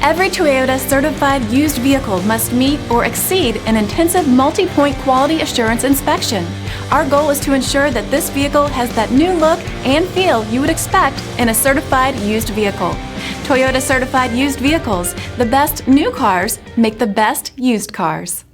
Every Toyota certified used vehicle must meet or exceed an intensive multi-point quality assurance inspection. Our goal is to ensure that this vehicle has that new look and feel you would expect in a certified used vehicle. Toyota certified used vehicles, the best new cars make the best used cars.